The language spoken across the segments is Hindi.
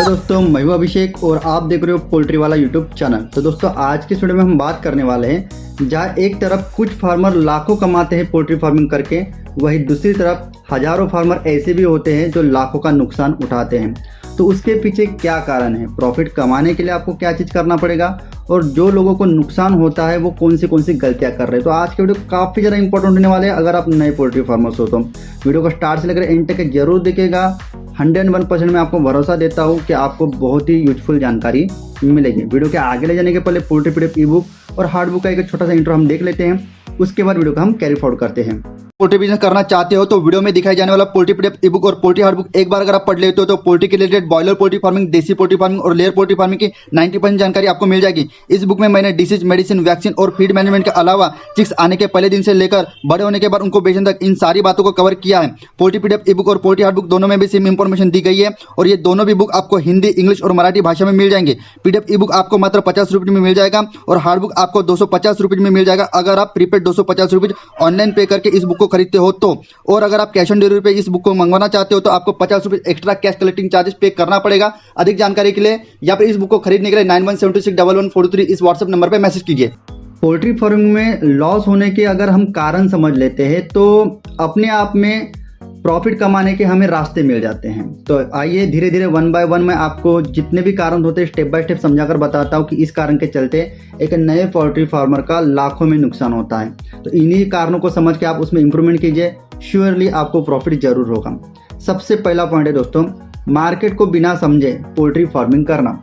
हेलो दोस्तों, मैं हूं अभिषेक और आप देख रहे हो पोल्ट्री वाला यूट्यूब चैनल। तो दोस्तों आज की वीडियो में हम बात करने वाले हैं जहां एक तरफ कुछ फार्मर लाखों कमाते हैं पोल्ट्री फार्मिंग करके, वहीं दूसरी तरफ हजारों फार्मर ऐसे भी होते हैं जो लाखों का नुकसान उठाते हैं। तो उसके पीछे क्या कारण है, प्रॉफिट कमाने के लिए आपको क्या चीज़ करना पड़ेगा और जो लोगों को नुकसान होता है वो कौन सी गलतियां कर रहे हैं। तो आज की वीडियो काफ़ी ज़्यादा इंपॉर्टेंट होने वाले हैं। अगर आप नए पोल्ट्री फार्मर्स हो तो वीडियो को स्टार्ट से लेकर एंड तक जरूर देखिएगा। 101% मैं आपको भरोसा देता हूँ कि आपको बहुत ही यूजफुल जानकारी मिलेगी। वीडियो के आगे ले जाने के पहले पोल्ट्री पीडीएफ ई बुक और हार्ड बुक का एक छोटा सा इंट्रो हम देख लेते हैं, उसके बाद वीडियो को हम कैरी फॉरवर्ड करते हैं। पोल्ट्री बिजनेस करना चाहते हो तो वीडियो में दिखाई जाने वाला पोल्ट्री पीडीएफ ई बुक और पोल्ट्री हार्ड बुक एक बार अगर आप पढ़ लेते हो तो पोल्ट्री के रिलेटेड बॉयलर पोल्ट्री फार्मिंग, देसी पोल्ट्री फार्मिंग और लेयर पोल्ट्री फार्मिंग की 90% जानकारी आपको मिल जाएगी। इस बुक में मैंने डिसीज, मेडिसिन, वैक्सीन और फीड मैनेजमेंट के अलावा चिक्स आने के पहले दिन से लेकर बड़े होने के बाद उनको बेचने तक इन सारी बातों को कवर किया है। पोल्ट्री पीडीएफ ई बुक और पोल्ट्री हार्ड बुक दोनों में भी सेम इंफॉर्मेशन दी गई है और ये दोनों भी बुक आपको हिंदी, इंग्लिश और मराठी भाषा में मिल जाएंगे। पीडीएफ ई बुक आपको मात्र 50 रुपये में मिल जाएगा और हार्ड बुक आपको 250 रुपये में मिल जाएगा अगर आप प्रीपेड 250 रुपये ऑनलाइन पे करके इस बुक को खरीदते हो तो। और अगर आप कैश ऑन डिलीवरी पे इस बुक को मंगवाना चाहते हो तो आपको 50 रुपये एक्स्ट्रा कैश कलेक्टिंग चार्जेस पे करना पड़ेगा। अधिक जानकारी के लिए या फिर इस बुक को खरीदने के लिए 91761143 इस व्हाट्सएप नंबर पे मैसेज कीजिए। पोल्ट्री फार्मिंग में लॉस होने के अगर हम कारण समझ लेते हैं तो अपने आप में प्रॉफिट कमाने के हमें रास्ते मिल जाते हैं। तो आइए धीरे धीरे वन बाय वन मैं आपको जितने भी कारण होते हैं स्टेप बाय स्टेप समझाकर बताता हूँ कि इस कारण के चलते एक नए पोल्ट्री फार्मर का लाखों में नुकसान होता है। तो इन्हीं कारणों को समझ के आप उसमें इंप्रूवमेंट कीजिए, श्योरली आपको प्रॉफिट जरूर होगा। सबसे पहला पॉइंट है दोस्तों, मार्केट को बिना समझे पोल्ट्री फार्मिंग करना।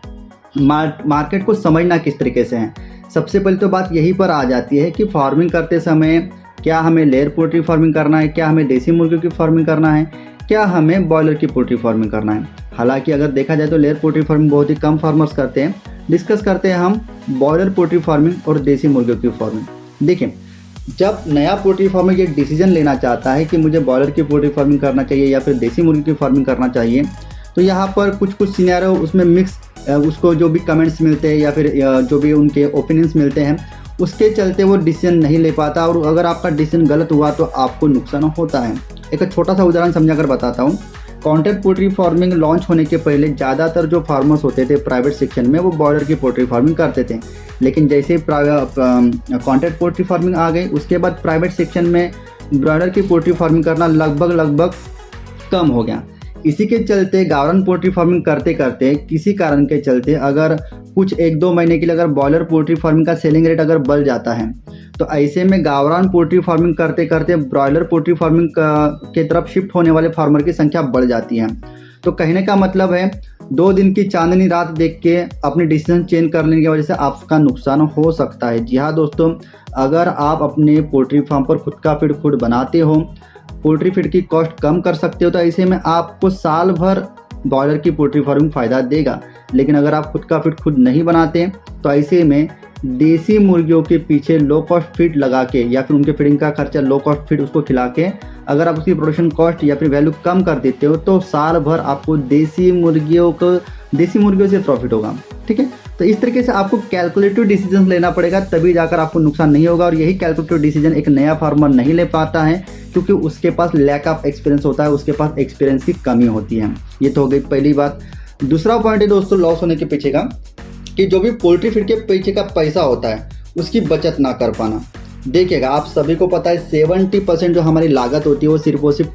मार्केट को समझना किस तरीके से है, सबसे पहले तो बात यहीं पर आ जाती है कि फार्मिंग करते समय क्या हमें लेयर पोल्ट्री फार्मिंग करना है, क्या हमें देसी मुर्गियों की फार्मिंग करना है, क्या हमें बॉयलर की पोल्ट्री फार्मिंग करना है। हालांकि अगर देखा जाए तो लेयर पोल्ट्री फार्मिंग बहुत ही कम फार्मर्स करते हैं। डिस्कस करते हैं हम बॉयलर पोल्ट्री फार्मिंग और देसी मुर्गियों की फार्मिंग। देखिए, जब नया पोल्ट्री फार्मर ये डिसीजन लेना चाहता है कि मुझे बॉयलर की पोल्ट्री फार्मिंग करना चाहिए या फिर देसी मुर्गी की फार्मिंग करना चाहिए, तो यहाँ पर कुछ सिनेरियो उसमें मिक्स, उसको जो भी कमेंट्स मिलते हैं या फिर जो भी उनके ओपिनियंस मिलते हैं उसके चलते वो डिसीजन नहीं ले पाता और अगर आपका डिसीजन गलत हुआ तो आपको नुकसान होता है। एक छोटा सा उदाहरण समझाकर बताता हूँ। कॉन्ट्रैक्ट पोल्ट्री फार्मिंग लॉन्च होने के पहले ज़्यादातर जो फार्मर्स होते थे प्राइवेट सेक्शन में वो बॉयलर की पोल्ट्री फार्मिंग करते थे, लेकिन जैसे कॉन्ट्रैक्ट पोल्ट्री फार्मिंग आ गई उसके बाद प्राइवेट सेक्शन में ब्रॉयलर की पोल्ट्री फार्मिंग करना लगभग कम हो गया। इसी के चलते गावरान पोल्ट्री फार्मिंग करते करते किसी कारण के चलते अगर कुछ 1-2 महीने के लिए अगर बॉयलर पोल्ट्री फार्मिंग का सेलिंग रेट अगर बढ़ जाता है तो ऐसे में गावरान पोल्ट्री फार्मिंग करते करते ब्रॉयलर पोल्ट्री फार्मिंग के तरफ शिफ्ट होने वाले फार्मर की संख्या बढ़ जाती है। तो कहने का मतलब है 2 दिन की चांदनी रात देख के अपनी डिसीजन चेंज करने की वजह से आपका नुकसान हो सकता है। जी हाँ दोस्तों, अगर आप अपने पोल्ट्री फार्म पर खुद का फीड खुद बनाते हो, पोल्ट्री फीड की कॉस्ट कम कर सकते हो, तो ऐसे में आपको साल भर बॉयलर की पोल्ट्री फार्मिंग फ़ायदा देगा। लेकिन अगर आप खुद का फीड खुद नहीं बनाते तो ऐसे में देसी मुर्गियों के पीछे लो कॉस्ट फीड लगा के या फिर उनके फीडिंग का खर्चा लो कॉस्ट फीड उसको खिला के अगर आप उसकी प्रोडक्शन कॉस्ट या फिर वैल्यू कम कर देते हो तो साल भर आपको देसी मुर्गियों से प्रॉफिट होगा। ठीक है, तो इस तरीके से आपको कैलकुलेटिव डिसीजन लेना पड़ेगा, तभी जाकर आपको नुकसान नहीं होगा। और यही कैलकुलेटिव डिसीजन एक नया फार्मर नहीं ले पाता है क्योंकि उसके पास लैक ऑफ एक्सपीरियंस होता है, उसके पास एक्सपीरियंस की कमी होती है। ये तो हो गई पहली बात। दूसरा पॉइंट है दोस्तों लॉस होने के पीछे का, कि जो भी पोल्ट्री फीड के पीछे का पैसा होता है उसकी बचत ना कर पाना। देखिएगा, आप सभी को पता है 70% जो हमारी लागत होती है वो सिर्फ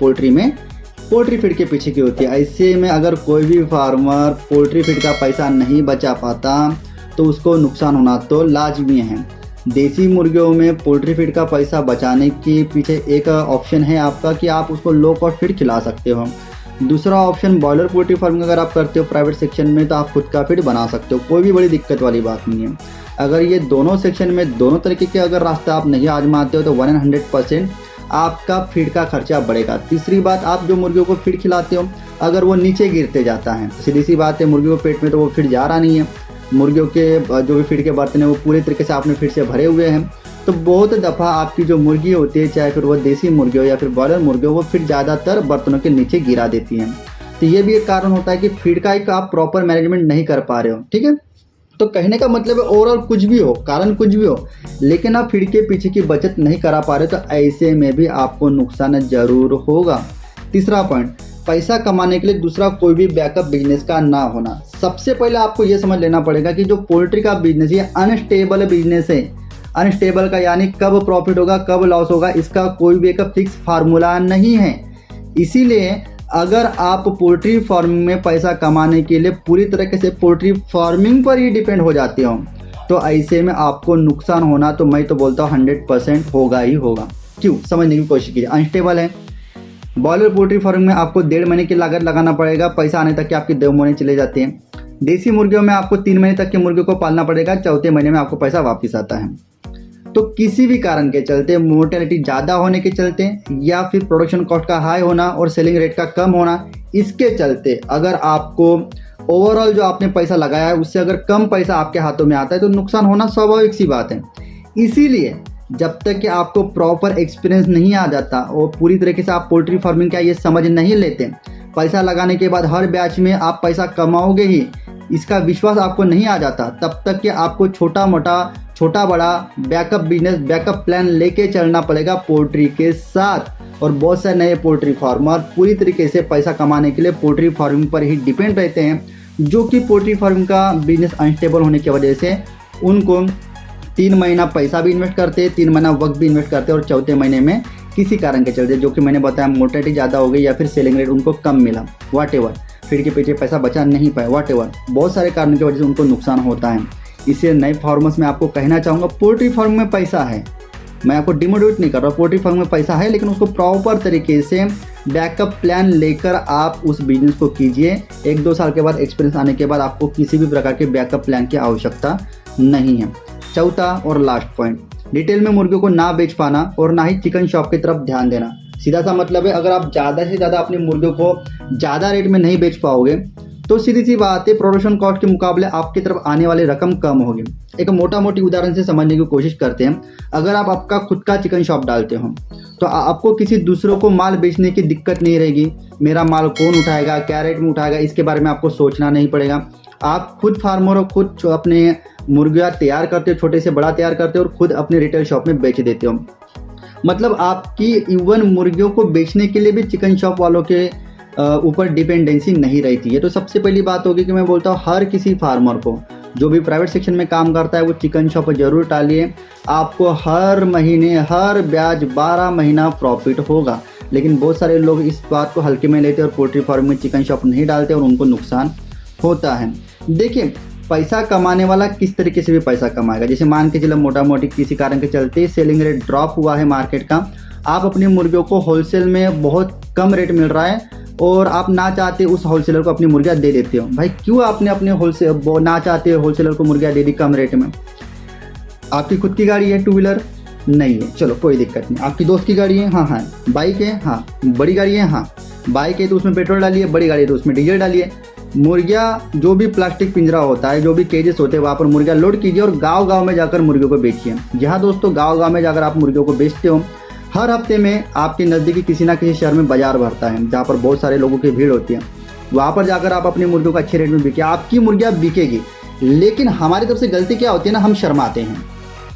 पोल्ट्री फीड के पीछे की होती है। ऐसे में अगर कोई भी फार्मर पोल्ट्री फीड का पैसा नहीं बचा पाता तो उसको नुकसान होना तो लाजमी है। देसी मुर्गियों में पोल्ट्री फीड का पैसा बचाने के पीछे एक ऑप्शन है आपका कि आप उसको लो कॉस्ट फीड खिला सकते हो। दूसरा ऑप्शन बॉयलर पोल्ट्री फार्मिंग अगर आप करते हो प्राइवेट सेक्शन में तो आप खुद का फीड बना सकते हो, कोई भी बड़ी दिक्कत वाली बात नहीं है। अगर ये दोनों सेक्शन में दोनों तरीके के अगर रास्ते आप नहीं आजमाते हो तो 100% आपका फीड का खर्चा बढ़ेगा। तीसरी बात, आप जो मुर्गियों को फीड खिलाते हो अगर वो नीचे गिरते जाता है, सीधी सी बात है मुर्गियों के पेट में तो वो फीड जा रहा नहीं है, मुर्गियों के जो भी फीड के बर्तन है वो पूरे तरीके से आपने फीड से भरे हुए हैं, तो बहुत दफ़ा आपकी जो मुर्गी होती है चाहे फिर वो देसी मुर्गी हो या फिर बॉयलर मुर्गी हो वो फीड ज़्यादातर बर्तनों के नीचे गिरा देती हैं। तो ये भी एक कारण होता है कि फीड का एक आप प्रॉपर मैनेजमेंट नहीं कर पा रहे हो। ठीक है, तो कहने का मतलब है ओवरऑल कुछ भी हो, कारण कुछ भी हो, लेकिन आप फीड के पीछे की बचत नहीं करा पा रहे तो ऐसे में भी आपको नुकसान जरूर होगा। तीसरा पॉइंट, पैसा कमाने के लिए दूसरा कोई भी बैकअप बिजनेस का ना होना। सबसे पहले आपको ये समझ लेना पड़ेगा कि जो पोल्ट्री का बिजनेस ये अनस्टेबल बिजनेस है। अनस्टेबल का यानी कब प्रॉफिट होगा कब लॉस होगा इसका कोई भी एक फिक्स फार्मूला नहीं है। इसीलिए अगर आप पोल्ट्री फार्मिंग में पैसा कमाने के लिए पूरी तरीके से पोल्ट्री फार्मिंग पर ही डिपेंड हो जाते हो तो ऐसे में आपको नुकसान होना तो मैं तो बोलता हूँ 100% होगा ही होगा। क्यों, समझने की कोशिश कीजिए। अनस्टेबल है। बॉयलर पोल्ट्री फार्मिंग में आपको 1.5 महीने की लागत लगाना पड़ेगा, पैसा आने तक के आपके 2 महीने चले जाते हैं। देसी मुर्गियों में आपको 3 महीने तक के मुर्गियों को पालना पड़ेगा, चौथे महीने में आपको पैसा वापस आता है। तो किसी भी कारण के चलते, मोर्टेलिटी ज़्यादा होने के चलते या फिर प्रोडक्शन कॉस्ट का हाई होना और सेलिंग रेट का कम होना, इसके चलते अगर आपको ओवरऑल जो आपने पैसा लगाया है उससे अगर कम पैसा आपके हाथों में आता है तो नुकसान होना स्वाभाविक सी बात है। इसीलिए जब तक कि आपको प्रॉपर एक्सपीरियंस नहीं आ जाता और पूरी तरीके से आप पोल्ट्री फार्मिंग का ये समझ नहीं लेते, पैसा लगाने के बाद हर बैच में आप पैसा कमाओगे ही, इसका विश्वास आपको नहीं आ जाता, तब तक कि आपको छोटा बड़ा बैकअप बिजनेस, बैकअप प्लान लेके चलना पड़ेगा पोल्ट्री के साथ। और बहुत सारे नए पोल्ट्री फार्मर पूरी तरीके से पैसा कमाने के लिए पोल्ट्री फार्मिंग पर ही डिपेंड रहते हैं, जो कि पोल्ट्री फार्मिंग का बिजनेस अनस्टेबल होने की वजह से उनको 3 महीना पैसा भी इन्वेस्ट करते, 3 महीना वक्त भी इन्वेस्ट करते और चौथे महीने में किसी कारण के चलते, जो कि मैंने बताया मोर्टेलिटी ज़्यादा हो गई या फिर सेलिंग रेट उनको कम मिला, व्हाटएवर, फीड के पीछे पैसा बचा नहीं पाए, व्हाटएवर, बहुत सारे कारणों की वजह से उनको नुकसान होता है। इसलिए नए फार्मर्स में आपको कहना चाहूँगा पोल्ट्री फार्म में पैसा है, मैं आपको डिमोटिवेट नहीं कर रहा, पोल्ट्री फार्म में पैसा है, लेकिन उसको प्रॉपर तरीके से बैकअप प्लान लेकर आप उस बिजनेस को कीजिए। 1-2 साल के बाद एक्सपीरियंस आने के बाद आपको किसी भी प्रकार के बैकअप प्लान की आवश्यकता नहीं है। चौथा और लास्ट पॉइंट, डिटेल में मुर्गियों को ना बेच पाना और ना ही चिकन शॉप की तरफ ध्यान देना। सीधा सा मतलब है, अगर आप ज़्यादा से ज़्यादा अपनी मुर्गियों को ज़्यादा रेट में नहीं बेच पाओगे तो सीधी सी बात है, प्रोडक्शन कॉस्ट के मुकाबले आपकी तरफ आने वाली रकम कम होगी। एक मोटी उदाहरण से समझने की कोशिश करते हैं। अगर आप आपका खुद का चिकन शॉप डालते हो तो आपको किसी दूसरों को माल बेचने की दिक्कत नहीं रहेगी। मेरा माल कौन उठाएगा, क्या रेट में उठाएगा, इसके बारे में आपको सोचना नहीं पड़ेगा। आप खुद फार्मर हो, खुद अपने मुर्गियाँ तैयार करते हो, छोटे से बड़ा तैयार करते हो और खुद अपने रिटेल शॉप में बेच देते हो। मतलब आपकी इवन मुर्गियों को बेचने के लिए भी चिकन शॉप वालों के ऊपर डिपेंडेंसी नहीं रहती है। तो सबसे पहली बात होगी कि मैं बोलता हूँ हर किसी फार्मर को जो भी प्राइवेट सेक्शन में काम करता है वो चिकन शॉप जरूर डालिए। आपको हर महीने हर ब्याज 12 महीना प्रॉफिट होगा। लेकिन बहुत सारे लोग इस बात को हल्के में लेते हैं और पोल्ट्री फार्म में चिकन शॉप नहीं डालते और उनको नुकसान होता है। देखिए, पैसा कमाने वाला किस तरीके से भी पैसा कमाएगा। जैसे मान के चलो मोटी किसी कारण के चलते सेलिंग रेट ड्रॉप हुआ है मार्केट का, आप अपनी मुर्गियों को होलसेल में बहुत कम रेट मिल रहा है और आप ना चाहते उस होलसेलर को अपनी मुर्गियाँ दे देते हो। भाई क्यों आपने अपने ना चाहते होलसेलर को मुर्गियाँ दे दी कम रेट में? आपकी खुद की गाड़ी है, 2 व्हीलर नहीं है, चलो कोई दिक्कत नहीं। आपकी दोस्त की गाड़ी है, हाँ, बाइक है, हाँ, बड़ी गाड़ी है, हाँ, बाइक है तो उसमें पेट्रोल डालिए, बड़ी गाड़ी है तो उसमें डीजल डालिए। मुर्गियाँ जो भी प्लास्टिक पिंजरा होता है, जो भी केजेस होते हैं, वहाँ पर मुर्गियाँ लोड कीजिए और गाँव में जाकर मुर्गियों को बेचिए। जहाँ दोस्तों गाँव में जाकर आप मुर्गियों को बेचते हो, हर हफ्ते में आपके नज़दीकी किसी ना किसी शहर में बाजार भरता है जहाँ पर बहुत सारे लोगों की भीड़ होती है। वहाँ पर जाकर आप अपनी मुर्गियों को अच्छे रेट में बिके, आपकी मुर्गियाँ बिकेगी। लेकिन हमारी तरफ से गलती क्या होती है ना, हम शर्माते हैं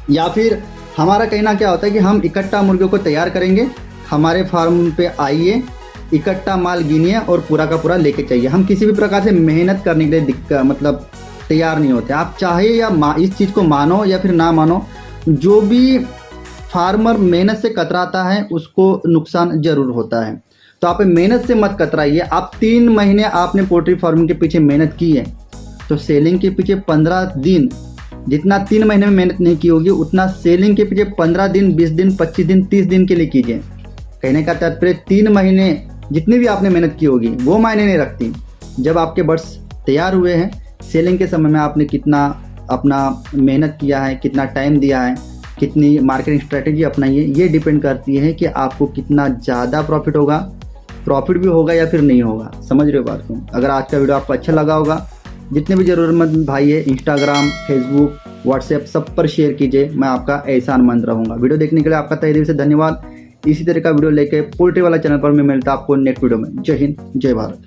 या फिर हमारा कहना क्या होता है कि हम इकट्ठा मुर्गियों को तैयार करेंगे, हमारे फार्म पे आइए, इकट्ठा माल गिनिए और पूरा का पूरा लेके चाहिए। हम किसी भी प्रकार से मेहनत करने के लिए मतलब तैयार नहीं होते। आप चाहे या इस चीज़ को मानो या फिर ना मानो, जो भी फार्मर मेहनत से कतराता है उसको नुकसान जरूर होता है। तो आप मेहनत से मत कतराइए। आप 3 महीने आपने पोल्ट्री फार्मिंग के पीछे मेहनत की है तो सेलिंग के पीछे 15 दिन, जितना 3 महीने में मेहनत नहीं की होगी उतना सेलिंग के पीछे 15 दिन, 20 दिन, 25 दिन, 30 दिन के लिए कीजिए। कहने का तात्पर्य 3 महीने जितनी भी आपने मेहनत की होगी वो मायने नहीं रखती। जब आपके बर्ड्स तैयार हुए हैं, सेलिंग के समय में आपने कितना अपना मेहनत किया है, कितना टाइम दिया है, कितनी मार्केटिंग स्ट्रेटेजी अपनाई है, ये डिपेंड करती है कि आपको कितना ज़्यादा प्रॉफिट होगा, प्रॉफिट भी होगा या फिर नहीं होगा। समझ रहे हो बात को? अगर आज का वीडियो आपको अच्छा लगा होगा, जितने भी ज़रूरतमंद भाई है इंस्टाग्राम, फेसबुक, व्हाट्सएप सब पर शेयर कीजिए, मैं आपका एहसानमंद रहूँगा। वीडियो देखने के लिए आपका तहे दिल से धन्यवाद। इसी तरह का वीडियो लेके पोल्ट्री वाला चैनल पर मैं मिलता आपको नेक्स्ट वीडियो में। जय हिंद, जय भारत।